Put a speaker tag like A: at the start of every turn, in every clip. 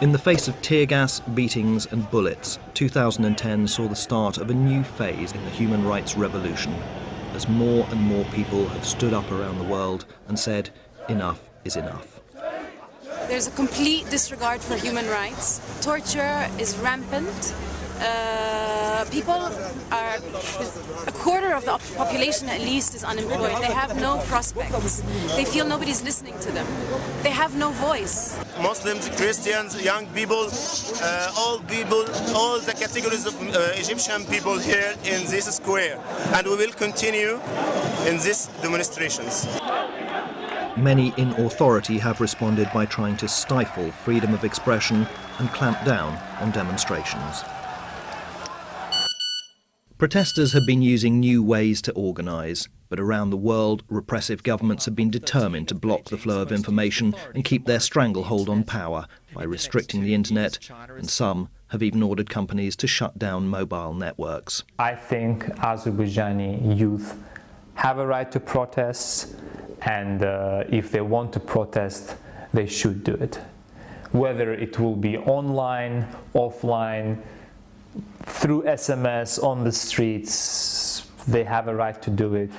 A: In the face of tear gas, beatings and bullets, 2010 saw the start of a new phase in the human rights revolution, as more and more people have stood up around the world and said, enough is enough.
B: There's a complete disregard for human rights. Torture is rampant. People are, a quarter of the population at least is unemployed. They have no prospects. They feel nobody's listening to them. They have no voice.
C: Muslims, Christians, young people, all the categories of Egyptian people here in this square. And we will continue in these demonstrations.
A: Many in authority have responded by trying to stifle freedom of expression and clamp down on demonstrations. Protesters have been using new ways to organise, but around the world, repressive governments have been determined to block the flow of information and keep their stranglehold on power by restricting the internet, and some have even ordered companies to shut down mobile networks.
D: I think Azerbaijani youth have a right to protest, and if they want to protest, they should do it. Whether it will be online, offline, through SMS, on the streets, they have a right to do it.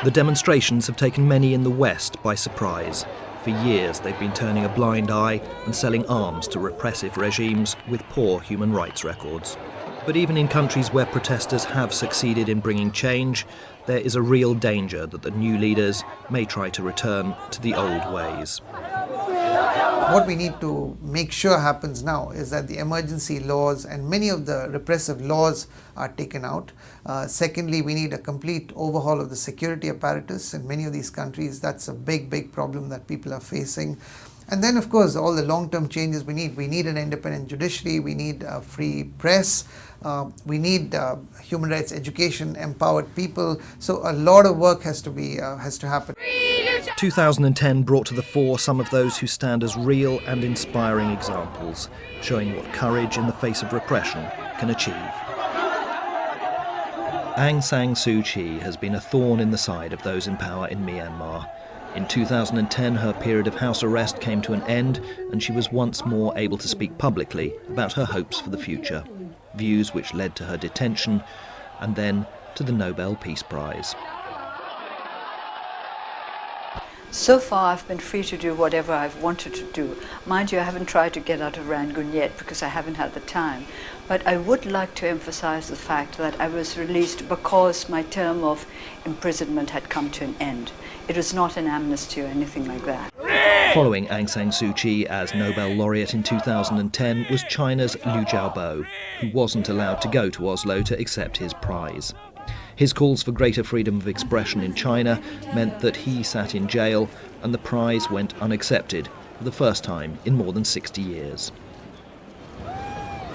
A: The demonstrations have taken many in the West by surprise. For years they've been turning a blind eye and selling arms to repressive regimes with poor human rights records. But even in countries where protesters have succeeded in bringing change, there is a real danger that the new leaders may try to return to the old ways.
E: What we need to make sure happens now is that the emergency laws and many of the repressive laws are taken out. Secondly, we need a complete overhaul of the security apparatus in many of these countries. That's a big problem that people are facing. And then, of course, all the long-term changes we need. We need an independent judiciary, we need a free press, we need human rights education, empowered people. So a lot of work has to happen.
A: 2010 brought to the fore some of those who stand as real and inspiring examples, showing what courage in the face of repression can achieve. Aung San Suu Kyi has been a thorn in the side of those in power in Myanmar. In 2010, her period of house arrest came to an end, and she was once more able to speak publicly about her hopes for the future, views which led to her detention and then to the Nobel Peace Prize.
F: So far I've been free to do whatever I've wanted to do. Mind you, I haven't tried to get out of Rangoon yet because I haven't had the time. But I would like to emphasize the fact that I was released because my term of imprisonment had come to an end. It was not an amnesty or anything like that.
A: Following Aung San Suu Kyi as Nobel laureate in 2010 was China's Liu Xiaobo, who wasn't allowed to go to Oslo to accept his prize. His calls for greater freedom of expression in China meant that he sat in jail and the prize went unaccepted for the first time in more than 60 years.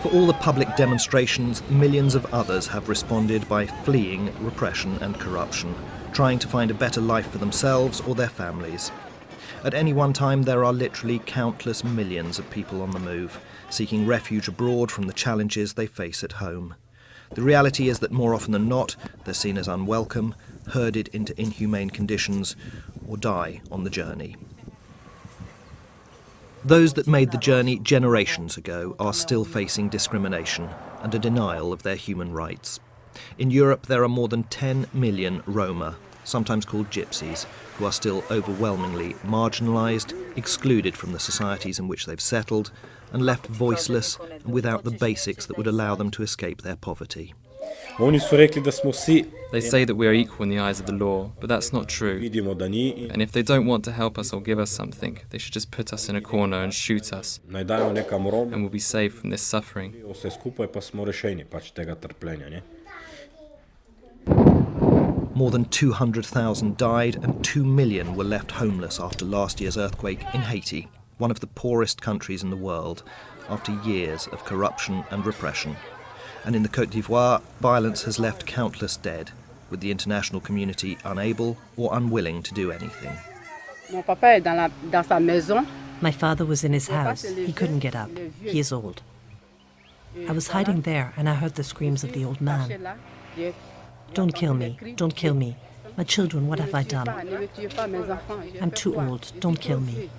A: For all the public demonstrations, millions of others have responded by fleeing repression and corruption, trying to find a better life for themselves or their families. At any one time, there are literally countless millions of people on the move, seeking refuge abroad from the challenges they face at home. The reality is that more often than not, they're seen as unwelcome, herded into inhumane conditions, or die on the journey. Those that made the journey generations ago are still facing discrimination and a denial of their human rights. In Europe, there are more than 10 million Roma, sometimes called gypsies, who are still overwhelmingly marginalised, excluded from the societies in which they've settled, and left voiceless and without the basics that would allow them to escape their poverty.
G: They say that we are equal in the eyes of the law, but that's not true. And if they don't want to help us or give us something, they should just put us in a corner and shoot us, and we'll be saved from this suffering.
A: More than 200,000 died and 2 million were left homeless after last year's earthquake in Haiti, one of the poorest countries in the world, after years of corruption and repression. And in the Côte d'Ivoire, violence has left countless dead, with the international community unable or unwilling to do anything.
H: My father was in his house. He couldn't get up. He is old. I was hiding there and I heard the screams of the old man. Don't kill me, don't kill me. My children, what have I done? I'm too old, don't kill me.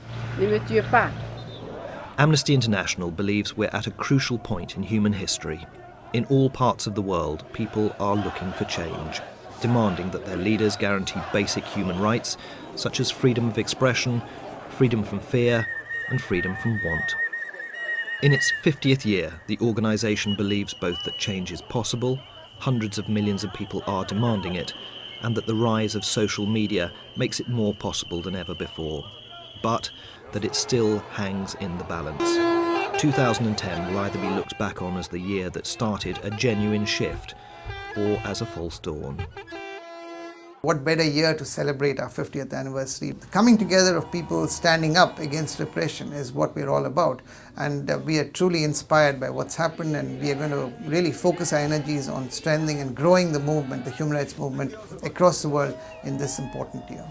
A: Amnesty International believes we're at a crucial point in human history. In all parts of the world, people are looking for change, demanding that their leaders guarantee basic human rights, such as freedom of expression, freedom from fear, and freedom from want. In its 50th year, the organisation believes both that change is possible, hundreds of millions of people are demanding it, and that the rise of social media makes it more possible than ever before. But that it still hangs in the balance. 2010 will either be looked back on as the year that started a genuine shift, or as a false dawn.
E: What better year to celebrate our 50th anniversary? The coming together of people standing up against repression is what we're all about. And we are truly inspired by what's happened, and we are going to really focus our energies on strengthening and growing the movement, the human rights movement, across the world in this important year.